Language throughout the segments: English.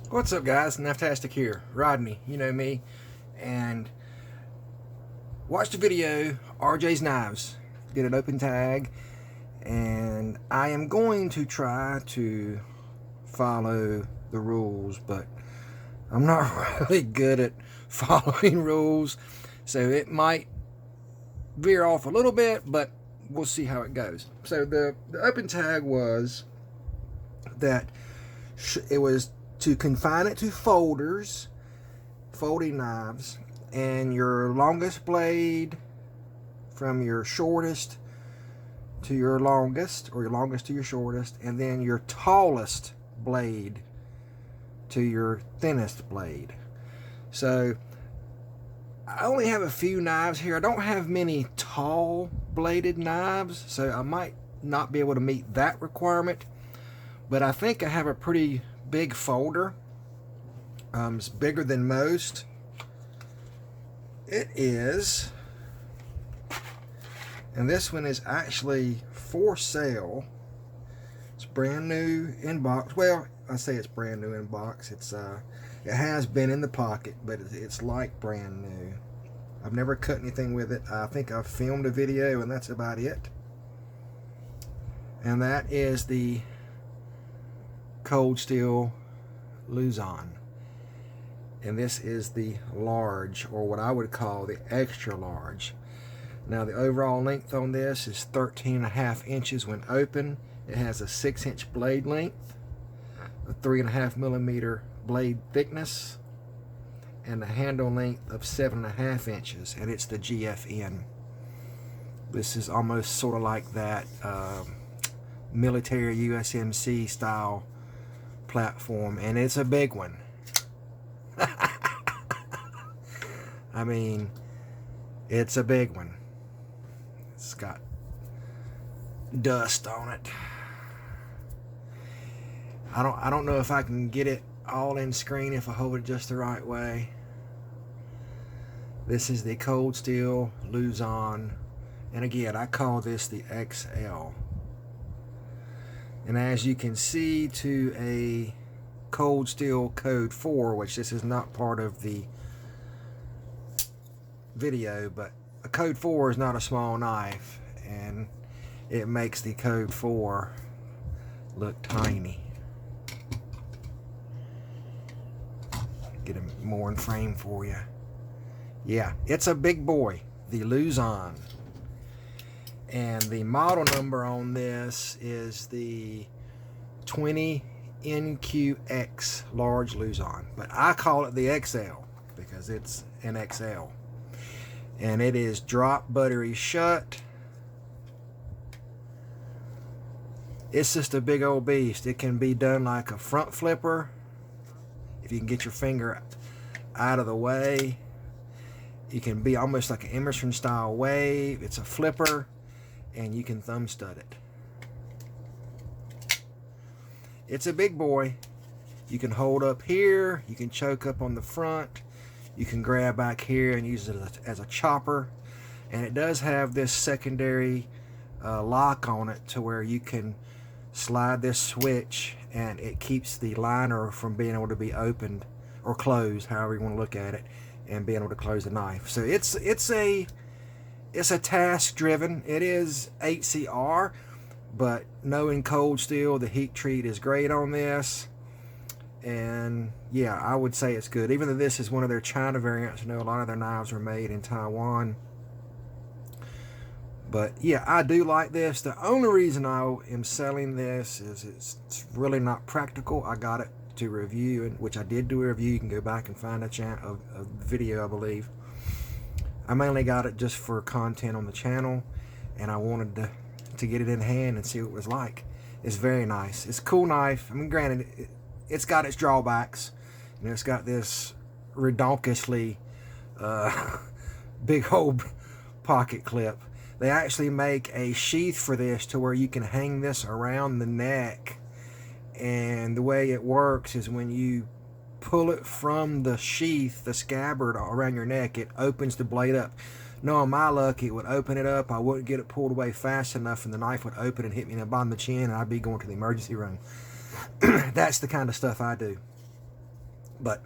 What's up, guys? Naftastic here. Rodney, you know me. And watched the video, RJ's Knives. Did an open tag. And I am going to try to follow the rules, but I'm not really good at following rules. So it might veer off a little bit, but we'll see how it goes. So the open tag was that it was to confine it to folding knives, and your longest blade from your shortest to your longest, or your longest to your shortest, and then your tallest blade to your thinnest blade. So I only have a few knives here. I don't have many tall bladed knives, so I might not be able to meet that requirement, but I think I have a pretty big folder. It's bigger than most. It is, and this one is actually for sale. It's brand new in box. Well, I say it's brand new in box. It has been in the pocket, but it's like brand new. I've never cut anything with it. I think I've filmed a video, and that's about it. And that is the Cold Steel Luzon, and this is the large, or what I would call the extra large. Now the overall length on this is 13.5 inches when open. It has a 6-inch blade length, a 3.5 millimeter blade thickness, and a handle length of 7.5 inches, and it's the GFN. This is almost sort of like that military USMC style platform, and it's a big one. I mean, it's a big one. It's got dust on it. I don't know if I can get it all in screen if I hold it just the right way. This is the Cold Steel Luzon, and again, I call this the XL. And as you can see, to a Cold Steel Code 4, which this is not part of the video, but a Code 4 is not a small knife, and it makes the Code 4 look tiny. Get them more in frame for you. Yeah, it's a big boy, the Luzon. And the model number on this is the 20NQX large Luzon, but I call it the XL because it's an XL. And it is drop buttery shut. It's just a big old beast. It can be done like a front flipper if you can get your finger out of the way. You can be almost like an Emerson style wave. It's a flipper, and you can thumb stud it. It's a big boy. You can hold up here, you can choke up on the front, you can grab back here and use it as a chopper, and it does have this secondary lock on it to where you can slide this switch and it keeps the liner from being able to be opened or closed, however you want to look at it, and being able to close the knife. So it's a task driven. It is HCR, but knowing Cold Steel, the heat treat is great on this, and yeah, I would say it's good. Even though this is one of their China variants, I know a lot of their knives are made in Taiwan, but yeah, I do like this. The only reason I am selling this is it's really not practical. I got it to review, and which I did do a review. You can go back and find a video, I believe. I mainly got it just for content on the channel, and I wanted to get it in hand and see what it was like. It's very nice. It's a cool knife. I mean, granted, it's got its drawbacks. You know, it's got this redonkulously big old pocket clip. They actually make a sheath for this to where you can hang this around the neck, and the way it works is when you pull it from the sheath, the scabbard around your neck, it opens the blade up. Knowing my luck, it would open it up, I wouldn't get it pulled away fast enough, and the knife would open and hit me in the bottom of the chin, and I'd be going to the emergency room. That's the kind of stuff I do. But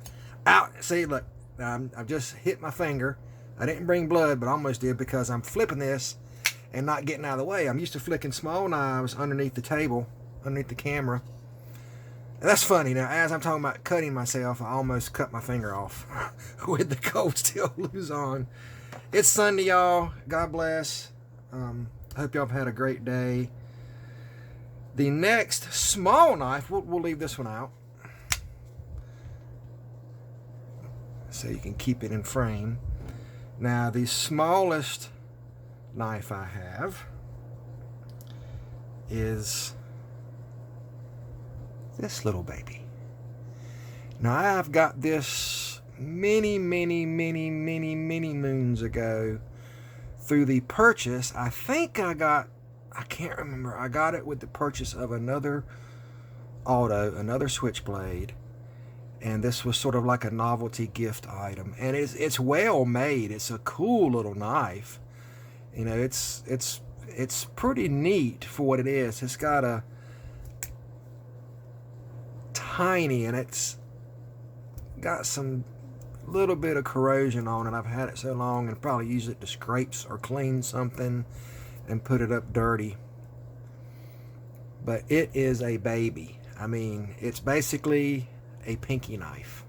out, see, look, I've just hit my finger. I didn't bring blood, but almost did, because I'm flipping this and not getting out of the way. I'm used to flicking small knives underneath the table, underneath the camera. And that's funny. Now, as I'm talking about cutting myself, I almost cut my finger off with the Cold Steel Luzon. It's Sunday, y'all. God bless. I hope y'all have had a great day. The next small knife, we'll leave this one out, so you can keep it in frame. Now, the smallest knife I have is this little baby. Now, I've got this many moons ago through the purchase. I think I can't remember. I got it with the purchase of another switchblade. And this was sort of like a novelty gift item. And it's well made. It's a cool little knife. You know, it's pretty neat for what it is. It's got a tiny, and it's got some little bit of corrosion on it. I've had it so long, and probably use it to scrape or clean something and put it up dirty. But it is a baby. I mean, it's basically a pinky knife,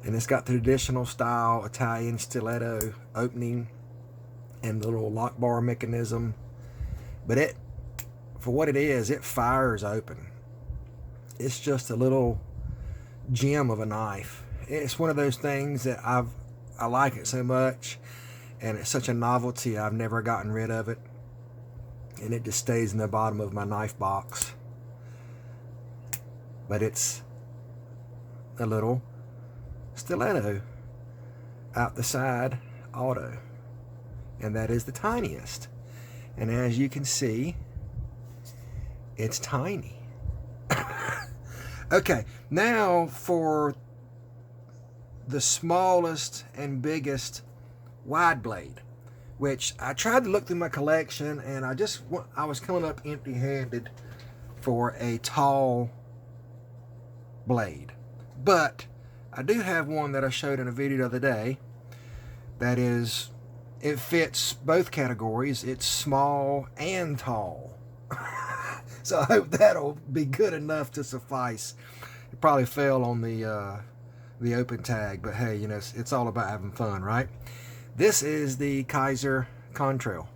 and it's got the traditional style Italian stiletto opening and the little lock bar mechanism, but it, for what it is, it fires open. It's just a little gem of a knife. It's one of those things that I like it so much, and it's such a novelty. I've never gotten rid of it, and it just stays in the bottom of my knife box. But it's a little stiletto out the side auto, and that is the tiniest. And as you can see, it's tiny. Okay, now for the smallest and biggest wide blade, which I tried to look through my collection, and I was coming up empty-handed for a tall blade. But I do have one that I showed in a video the other day that is, it fits both categories. It's small and tall. So I hope that'll be good enough to suffice. It probably fell on the open tag, but hey, you know, it's all about having fun, right? This is the Kaiser Contrail.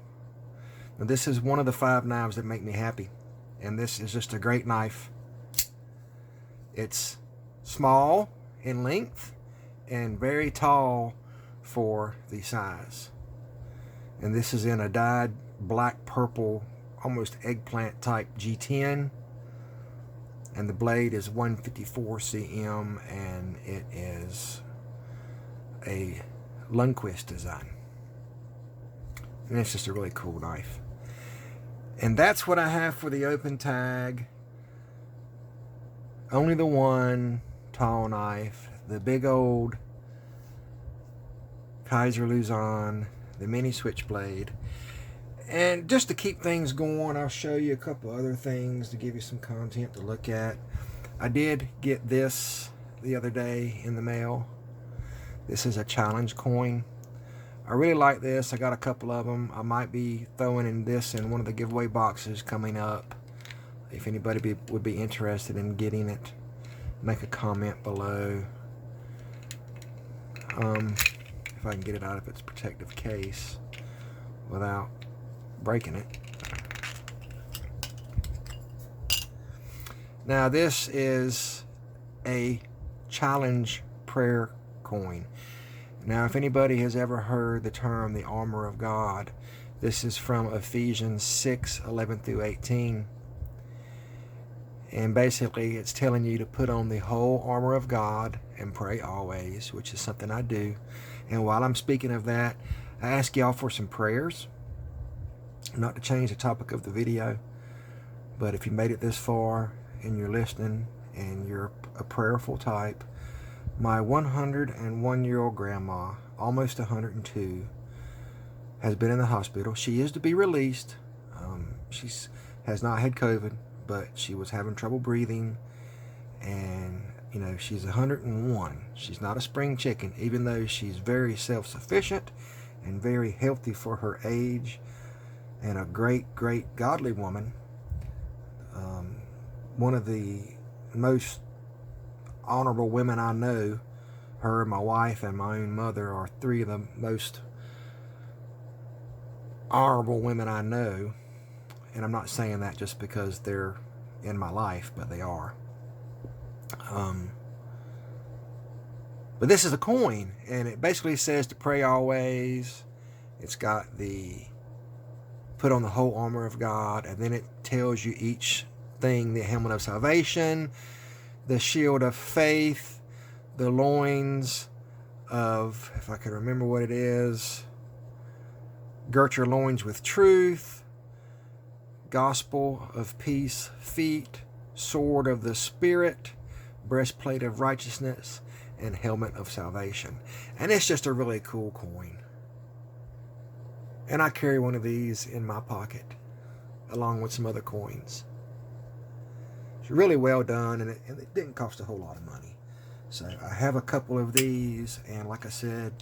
Now, this is one of the 5 knives that make me happy, and this is just a great knife. It's small in length and very tall for the size. And this is in a dyed black purple, almost eggplant type G10. And the blade is 154 cm, and it is a Lundquist design. And it's just a really cool knife. And that's what I have for the open tag. Only the one tall knife, the big old Kaiser Luzon, the mini switchblade. And just to keep things going, I'll show you a couple other things to give you some content to look at. I did get this the other day in the mail. This is a challenge coin. I really like this. I got a couple of them. I might be throwing in this in one of the giveaway boxes coming up. If anybody would be interested in getting it, make a comment below. If I can get it out of its protective case without breaking it. Now, this is a challenge prayer coin. Now, if anybody has ever heard the term the armor of God, this is from Ephesians 6:11-18. And basically, it's telling you to put on the whole armor of God and pray always, which is something I do. And while I'm speaking of that, I ask y'all for some prayers. Not to change the topic of the video, but if you made it this far and you're listening and you're a prayerful type, my 101-year-old grandma, almost 102, has been in the hospital. She is to be released. She has not had COVID, but she was having trouble breathing, And you know, she's 101. She's not a spring chicken, even though she's very self-sufficient and very healthy for her age, and a great godly woman. One of the most honorable women I know. Her, my wife, and my own mother are three of the most honorable women I know. And I'm not saying that just because they're in my life, but they are. But this is a coin, and it basically says to pray always. It's got the put on the whole armor of God, and then it tells you each thing: the helmet of salvation, the shield of faith, the loins of, if I can remember what it is, girt your loins with truth, gospel of peace feet, sword of the Spirit, breastplate of righteousness, and helmet of salvation. And it's just a really cool coin. And I carry one of these in my pocket, along with some other coins. It's really well done, and it didn't cost a whole lot of money. So I have a couple of these, and like I said,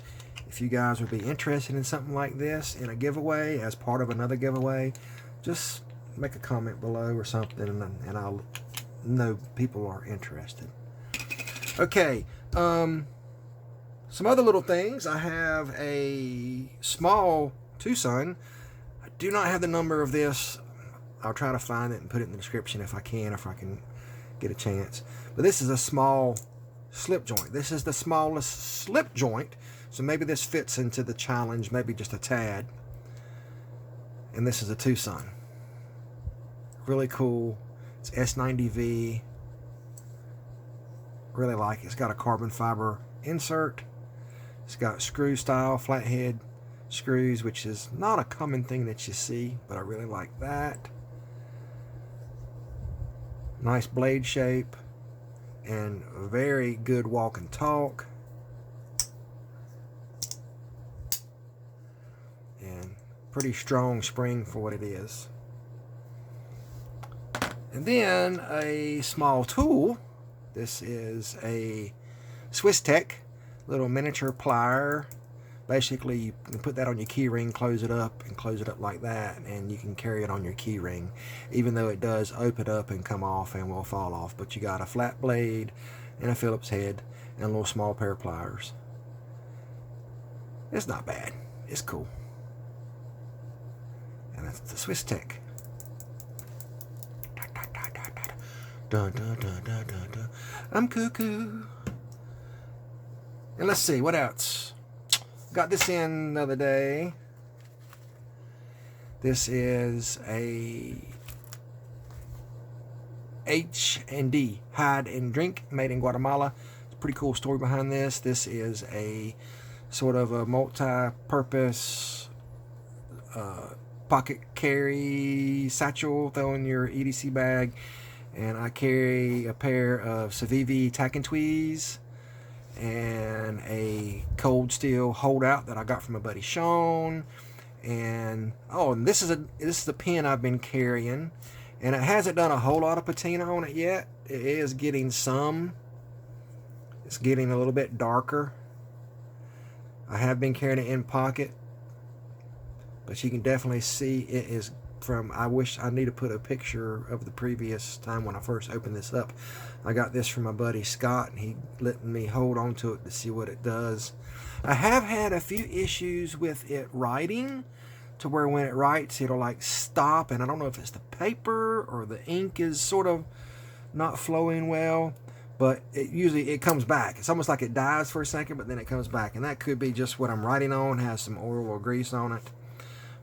if you guys would be interested in something like this in a giveaway, as part of another giveaway, just make a comment below or something, and I'll know people are interested. Okay, some other little things. I have a small Tucson. I do not have the number of this. I'll try to find it and put it in the description if I can get a chance. But this is a small slip joint. This is the smallest slip joint, so maybe this fits into the challenge, maybe just a tad. And this is a Tucson. Really cool. It's S90V. Really like it. It's got a carbon fiber insert. It's got screw style flathead screws, which is not a common thing that you see, but I really like that. Nice blade shape and very good walk and talk. And pretty strong spring for what it is. And then a small tool. This is a Swiss Tech little miniature plier. Basically, you can put that on your key ring, close it up, and close it up like that, and you can carry it on your key ring, even though it does open up and come off and will fall off. But you got a flat blade and a Phillips head and a little small pair of pliers. It's not bad. It's cool. And that's the Swiss Tech. Dun, dun, dun, dun, dun, dun. I'm cuckoo. And let's see, what else? Got this in the other day. This is a H&D, Hide and Drink, made in Guatemala. It's a pretty cool story behind this. This is a sort of a multi-purpose pocket carry satchel, throw in your EDC bag. And I carry a pair of Civivi tack and tweeze and a cold steel holdout that I got from my buddy Sean. And this is the pen I've been carrying, and it hasn't done a whole lot of patina on it yet. It is getting some. It's getting a little bit darker. I have been carrying it in pocket, but you can definitely see it is from, I wish I need to put a picture of the previous time when I first opened this up. I got this from my buddy Scott, and he let me hold on to it to see what it does. I have had a few issues with it writing, to where when it writes it'll like stop, and I don't know if it's the paper or the ink is sort of not flowing well, but it comes back. It's almost like it dies for a second, but then it comes back, and that could be just what I'm writing on, has some oil or grease on it.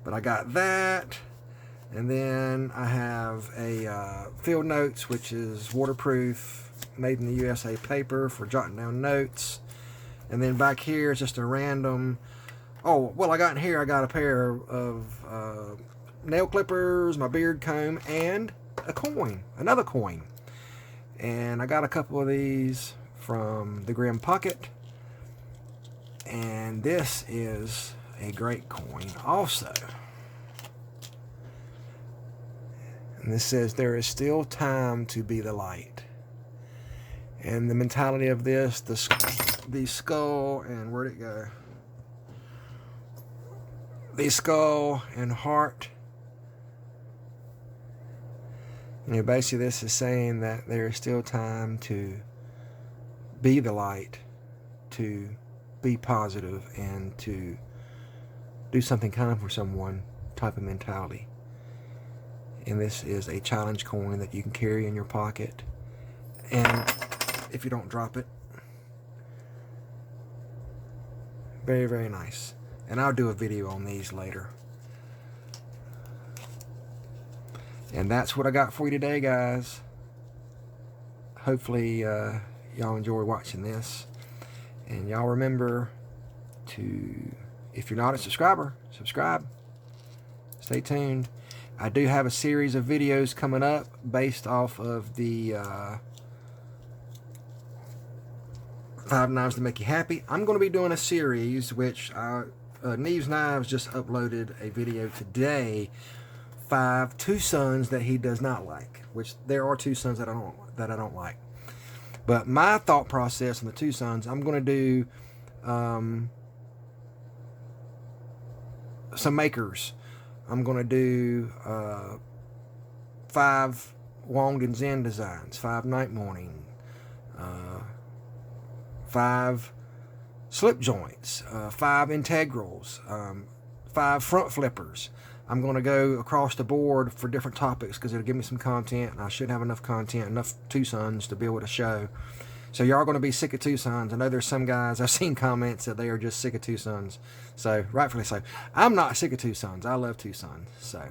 But I got that. And then I have a field notes, which is waterproof, made in the USA paper for jotting down notes. And then back here is just a random, I got in here, I got a pair of nail clippers, my beard comb, and a coin, another coin. And I got a couple of these from the Grim Pocket. And this is a great coin also. And this says, there is still time to be the light. And the mentality of this, the skull, and where'd it go? The skull and heart. You know, basically this is saying that there is still time to be the light, to be positive, and to do something kind for someone type of mentality. And this is a challenge coin that you can carry in your pocket, and if you don't drop it, very, very nice. And I'll do a video on these later. And that's what I got for you today, guys. Hopefully y'all enjoy watching this, and y'all remember to, if you're not a subscriber, subscribe. Stay tuned. I do have a series of videos coming up based off of the 5 knives to make you happy. I'm going to be doing a series which RJ'SKNIVES just uploaded a video today. 5 two sons that he does not like, which there are 2 sons that I don't like. But my thought process on the 2 sons, I'm going to do some makers. I'm going to do 5 Wong and Zen designs, 5 night morning, 5 slip joints, 5 integrals, 5 front flippers. I'm going to go across the board for different topics because it'll give me some content, and I should have enough content, enough 2 sons to be able to show. So y'all are going to be sick of 2 sons. I know there's some guys, I've seen comments that they are just sick of 2 sons. So rightfully so. I'm not sick of 2 sons. I love 2 sons. So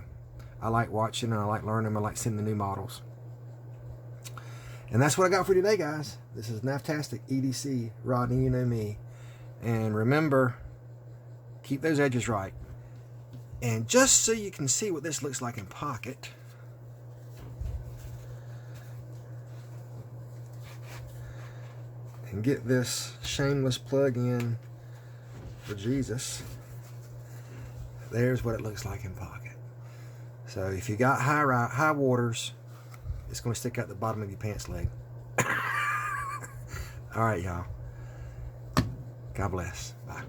I like watching, and I like learning. I like seeing the new models. And that's what I got for you today, guys. This is Naftastic EDC, Rodney, you know me. And remember, keep those edges right. And just so you can see what this looks like in pocket, and get this shameless plug in for Jesus, there's what it looks like in pocket. So if you got high waters, it's going to stick out the bottom of your pants leg. All right, y'all. God bless. Bye.